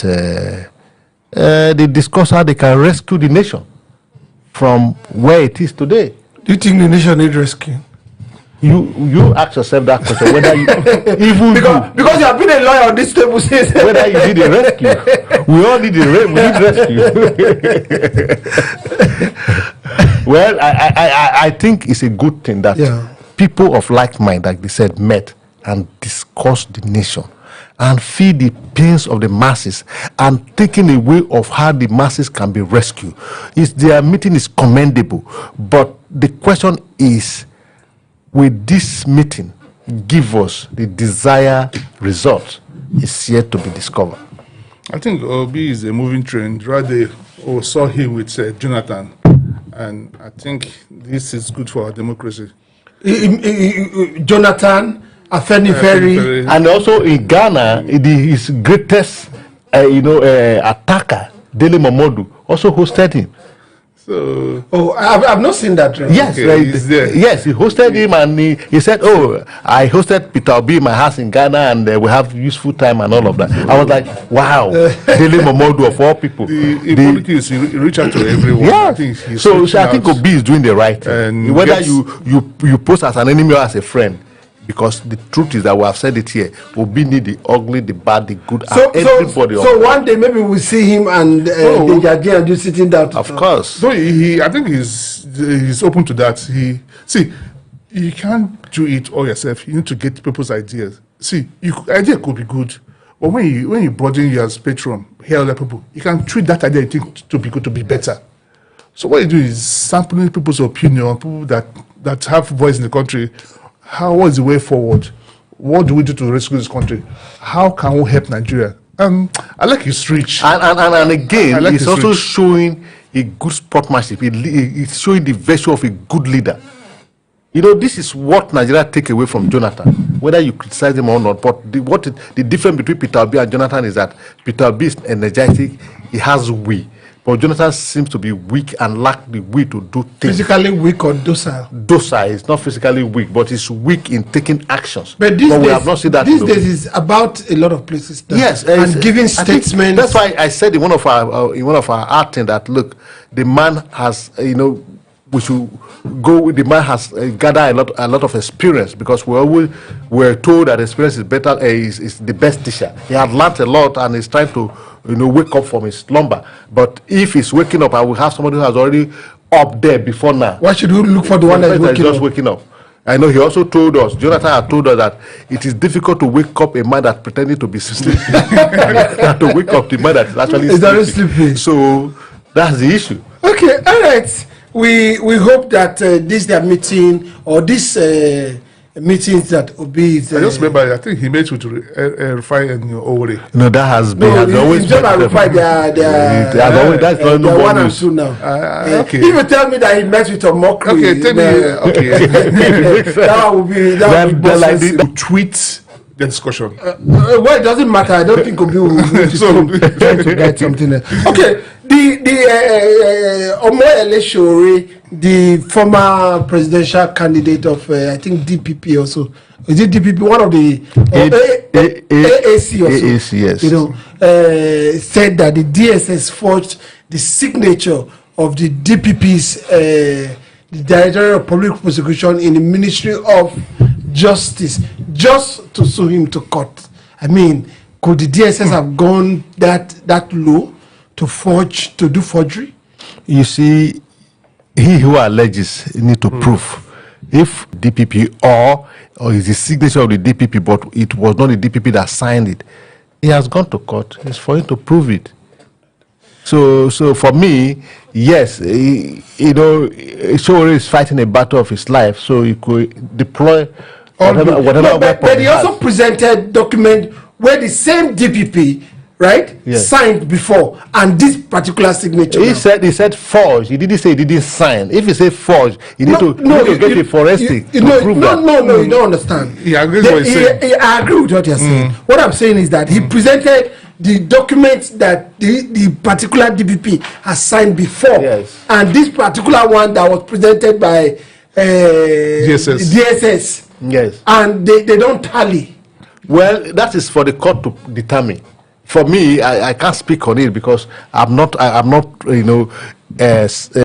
they discuss how they can rescue the nation from where it is today. Do you think the nation needs rescue? You ask yourself that question, whether you even because you have been a lawyer on this table since whether you need a rescue. We all need rescue. Well, I think it's a good thing that people of like mind, like they said, met and discussed the nation and feel the pains of the masses and taking away of how the masses can be rescued. Their meeting is commendable, but the question is, will this meeting give us the desired result? Is yet to be discovered. I think Obi is a moving train. Rather, we saw him with Jonathan, and I think this is good for our democracy. Jonathan, Afenifere, and also in Ghana, his greatest, attacker, Dele Momodu, also hosted him. So, I've not seen that. Right? Yes, okay, he's there. Yes, he hosted him, and he said, "Oh, I hosted Peter Obi in my house in Ghana, and we have useful time and all of that." I was like, "Wow, Dele Momodu of all people." In politics, you reach out to everyone. Yeah. I think I think Obi is doing the right thing. And whether you post as an enemy or as a friend. Because the truth is that we have said it here. Obi need the ugly, the bad, the good, and everybody. So one day maybe we'll see him and Dejaji and you sitting down. Of course. So I think he's open to that. You can't do it all yourself. You need to get people's ideas. See, idea could be good, but when you broaden you as patron, hear other people, you can treat that idea you think to be good to be better. So what you do is sampling people's opinion, people that have voice in the country. What is the way forward? What do we do to rescue this country? How can we help Nigeria? I like his reach. And again, like it's also showing a good sportsmanship. It's showing the virtue of a good leader. You know, this is what Nigeria take away from Jonathan, whether you criticize him or not. But the difference between Peter Obi and Jonathan is that Peter Obi is energetic, he has will. But Jonathan seems to be weak and lack the will to do things. Physically weak or docile? Docile. He's not physically weak, but he's weak in taking actions. But these days, we have not seen that. These days is about a lot of places. Yes, and giving statements. That's why I said in one of our acting that look, the man has we should go with the man has gathered a lot of experience, because we're told that experience is better, is the best teacher. He had learned a lot and he's trying to wake up from his slumber. But if he's waking up, I will have somebody who has already up there before now. Why should we look for the one that is just waking up? I know he also told us, Jonathan had told us that it is difficult to wake up a man that's pretending to be sleeping, to wake up the man that's actually sleeping. So that's the issue. Okay, all right. We hope that this their meeting or this meetings that Obi is. I just remember, I think he met with Rufai and Owore. No, that has been. No, it's just Rufai. That's not they're one and news. two now. Okay. He will tell me that he met with a mockery. Okay, tell me. Okay. That would be like the tweet the discussion. Well, it doesn't matter. I don't think Obi will try to get something else. Okay, the Omoyele Sowore, the former presidential candidate of I think DPP also. Is it DPP? One of the AAC also. AAC, yes. You know, said that the DSS forged the signature of the DPP's the Director of Public Prosecution in the Ministry of Justice just to sue him to court. I mean, could the DSS have gone that low to do forgery? You see, he who alleges need to prove if DPP or is the signature of the DPP, but it was not the DPP that signed it. He has gone to court. It's for him to prove it. So for me, yes, Sowore is fighting a battle of his life, so he could deploy whatever weapon. But he also presented document where the same DPP, right, yes, signed before, and this particular signature. He said forged. He didn't say he didn't sign. If he said forged, you need to get a forensic to prove that. No, you don't understand. He agrees with what he's saying. I agree with what you're saying. What I'm saying is that he presented the documents that the particular DPP has signed before, yes, and this particular one that was presented by DSS. Yes, and they don't tally. Well, that is for the court to determine. For me, I can't speak on it because I'm not